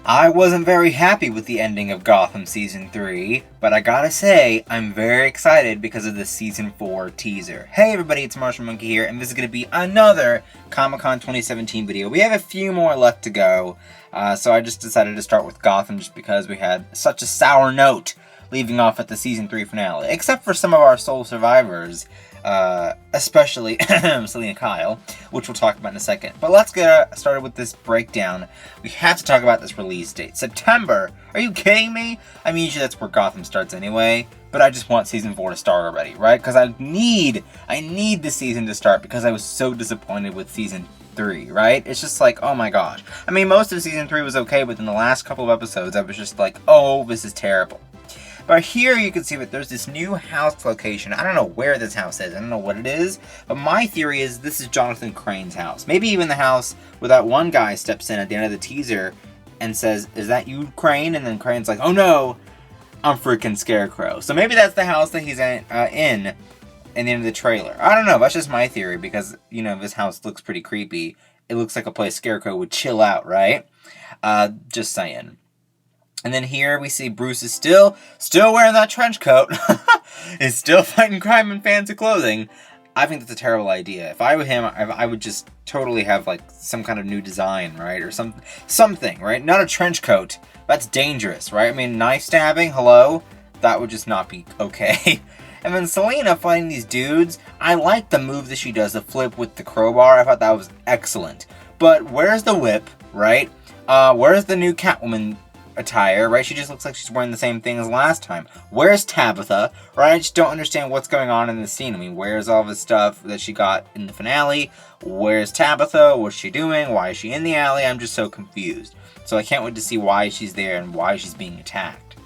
I wasn't very happy with the ending of Gotham Season 3, but I gotta say, I'm very excited because of the Season 4 teaser. Hey everybody, it's Martian Monkey here, and this is gonna be another Comic-Con 2017 video. We have a few more left to go, so I just decided to start with Gotham just because we had such a sour note leaving off at the Season 3 finale, except for some of our sole survivors, especially Selena Kyle, which we'll talk about in a second. But let's get started with this breakdown. We have to talk about this release date. September? Are you kidding me? I mean, usually that's where Gotham starts anyway, but I just want Season 4 to start already, right? Because I need the season to start because I was so disappointed with Season 3, right? It's just like, oh my gosh. I mean, most of Season 3 was okay, but in the last couple of episodes, I was just like, oh, this is terrible. But here you can see that there's this new house location. I don't know where this house is. I don't know what it is. But my theory is this is Jonathan Crane's house. Maybe even the house where that one guy steps in at the end of the teaser and says, "Is that you, Crane?" And then Crane's like, "Oh no, I'm freaking Scarecrow." So maybe that's the house that he's in the end of the trailer. I don't know. That's just my theory because, you know, this house looks pretty creepy. It looks like a place Scarecrow would chill out, right? Just saying. And then here we see Bruce is still wearing that trench coat. Is still fighting crime in fancy clothing. I think that's a terrible idea. If I were him, I would just totally have like some kind of new design, right? Or something, right? Not a trench coat. That's dangerous, right? I mean, knife stabbing, hello? That would just not be okay. And then Selena fighting these dudes. I like the move that she does, the flip with the crowbar. I thought that was excellent. But where's the whip, right? Where's the new Catwoman attire, right? She just looks like she's wearing the same thing as last time. Where's Tabitha, right? I just don't understand what's going on in this scene. I mean, where's all the stuff that she got in the finale? Where's Tabitha? What's she doing? Why is she in the alley? I'm just so confused. So I can't wait to see why she's there and why she's being attacked.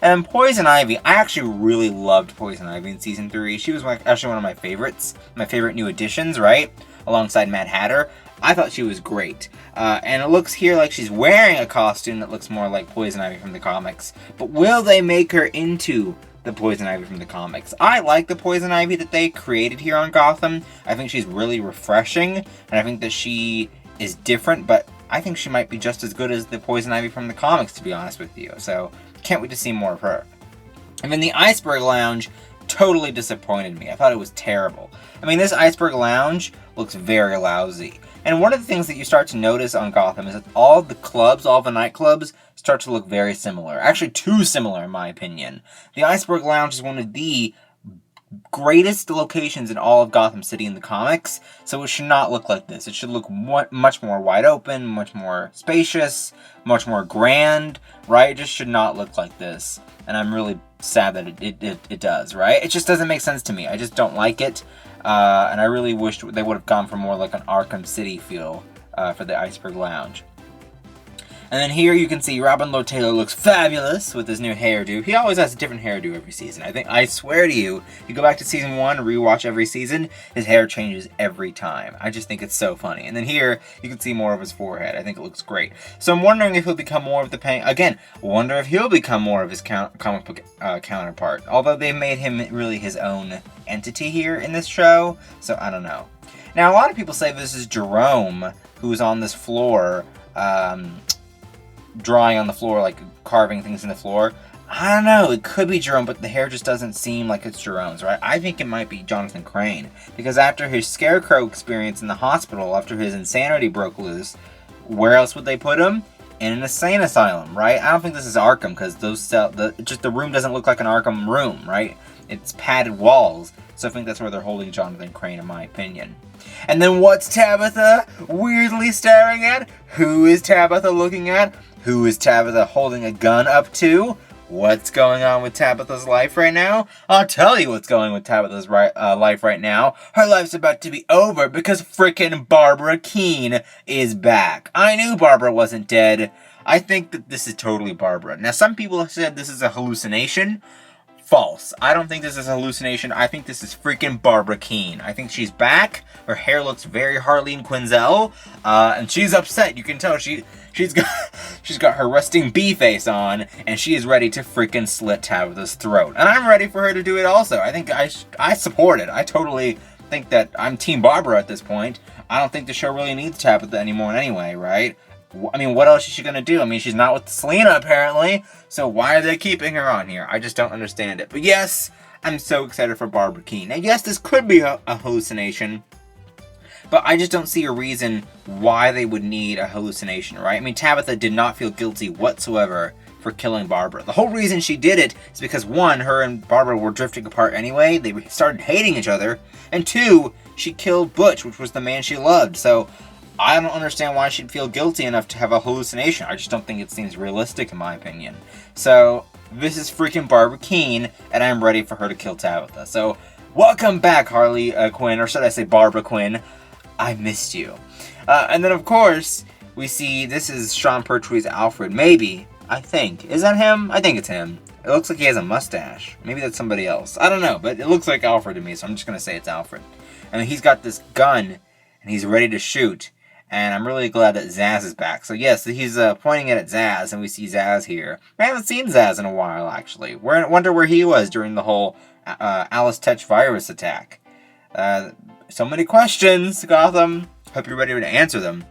And Poison Ivy, I actually really loved Poison Ivy in Season 3. She was actually one of my favorites. My favorite new additions, right? Alongside Mad Hatter. I thought she was great. And it looks here like she's wearing a costume that looks more like Poison Ivy from the comics. But will they make her into the Poison Ivy from the comics? I like the Poison Ivy that they created here on Gotham. I think she's really refreshing. And I think that she is different. But I think she might be just as good as the Poison Ivy from the comics, to be honest with you. So, can't wait to see more of her. And then the Iceberg Lounge totally disappointed me. I thought it was terrible. I mean, this Iceberg Lounge looks very lousy. And one of the things that you start to notice on Gotham is that all the clubs, all the nightclubs, start to look very similar. Actually, too similar, in my opinion. The Iceberg Lounge is one of the greatest locations in all of Gotham City in the comics, so it should not look like this. It should look much more wide open, much more spacious, much more grand, right? It just should not look like this. And I'm really sad that it does, right? It just doesn't make sense to me. I just don't like it. And I really wish they would have gone for more like an Arkham City feel for the Iceberg Lounge. And then here you can see Robin Lord Taylor looks fabulous with his new hairdo. He always has a different hairdo every season. I swear to you, you go back to Season 1 and rewatch every season, his hair changes every time. I just think it's so funny. And then here, you can see more of his forehead. I think it looks great. So I'm wondering if he'll become more of the again, wonder if he'll become more of his comic book counterpart. Although they've made him really his own entity here in this show, so I don't know. Now, a lot of people say this is Jerome, who's on this floor, drawing on the floor, like carving things in the floor. I don't know, it could be Jerome, but the hair just doesn't seem like it's Jerome's, right? I think it might be Jonathan Crane, because after his Scarecrow experience in the hospital, after his insanity broke loose, where else would they put him? In an insane asylum, right? I don't think this is Arkham, because the room doesn't look like an Arkham room, right? It's padded walls, so I think that's where they're holding Jonathan Crane, in my opinion. And then what's Tabitha weirdly staring at? Who is Tabitha looking at? Who is Tabitha holding a gun up to? What's going on with Tabitha's life right now? I'll tell you what's going on with Tabitha's life right now. Her life's about to be over because frickin' Barbara Keene is back. I knew Barbara wasn't dead. I think that this is totally Barbara. Now, some people have said this is a hallucination. False. I don't think this is a hallucination. I think this is freaking Barbara Keene. I think she's back. Her hair looks very Harleen Quinzel, and she's upset. You can tell she's got her resting bee face on, and she is ready to freaking slit Tabitha's throat. And I'm ready for her to do it also. I think I support it. I totally think that I'm Team Barbara at this point. I don't think the show really needs Tabitha anymore anyway, right? I mean, what else is she gonna do? I mean, she's not with Selena apparently, so why are they keeping her on here? I just don't understand it. But yes, I'm so excited for Barbara Keene. Now, yes, this could be a hallucination, but I just don't see a reason why they would need a hallucination, right? I mean, Tabitha did not feel guilty whatsoever for killing Barbara. The whole reason she did it is because, one, her and Barbara were drifting apart anyway. They started hating each other. And two, she killed Butch, which was the man she loved. So I don't understand why she'd feel guilty enough to have a hallucination. I just don't think it seems realistic, in my opinion. So this is freaking Barbara Keene, and I'm ready for her to kill Tabitha. So welcome back, Harley Quinn, or should I say Barbara Quinn. I missed you. And then, of course, we see this is Sean Pertwee's Alfred. Maybe. I think. Is that him? I think it's him. It looks like he has a mustache. Maybe that's somebody else. I don't know, but it looks like Alfred to me, so I'm just going to say it's Alfred. And he's got this gun, and he's ready to shoot. And I'm really glad that Zaz is back. So yes, he's pointing it at Zaz, and we see Zaz here. I haven't seen Zaz in a while, actually. Wonder where he was during the whole Alice Tetch virus attack. So many questions, Gotham. Hope you're ready to answer them.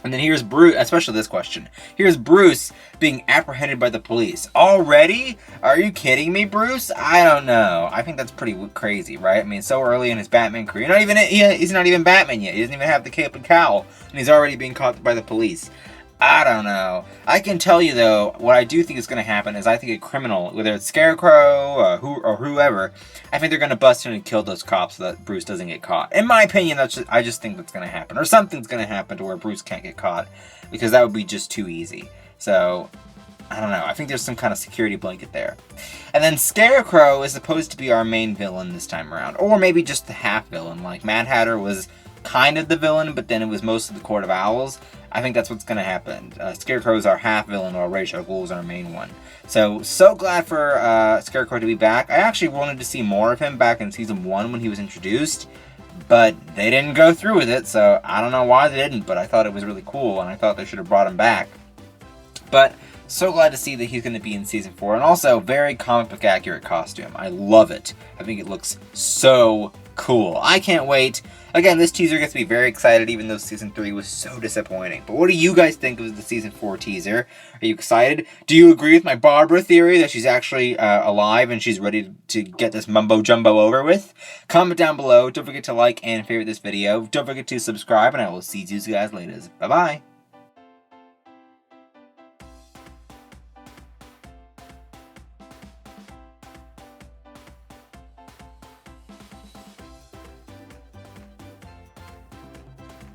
And then here's Bruce, especially this question. Here's Bruce being apprehended by the police. Already? Are you kidding me, Bruce? I don't know. I think that's pretty crazy, right? I mean, so early in his Batman career. He's not even Batman yet. He doesn't even have the cape and cowl. And he's already being caught by the police. I don't know. I can tell you, though, what I do think is going to happen is I think a criminal, whether it's Scarecrow or whoever, I think they're going to bust in and kill those cops so that Bruce doesn't get caught. In my opinion, I just think that's going to happen. Or something's going to happen to where Bruce can't get caught, because that would be just too easy. So, I don't know. I think there's some kind of security blanket there. And then Scarecrow is supposed to be our main villain this time around. Or maybe just the half villain. Like Mad Hatter was kind of the villain, but then it was most of the Court of Owls. I think that's what's going to happen. Scarecrow is our half villain, while Ra's al Ghul is our main one. So glad for Scarecrow to be back. I actually wanted to see more of him back in Season 1 when he was introduced, but they didn't go through with it, so I don't know why they didn't, but I thought it was really cool, and I thought they should have brought him back. But so glad to see that he's going to be in Season 4, and also very comic book accurate costume. I love it. I think it looks so cool. I can't wait. Again, this teaser gets me very excited, even though Season 3 was so disappointing. But what do you guys think of the Season 4 teaser? Are you excited? Do you agree with my Barbara theory that she's actually alive and she's ready to get this mumbo-jumbo over with? Comment down below. Don't forget to like and favorite this video. Don't forget to subscribe, and I will see you guys later. Bye-bye.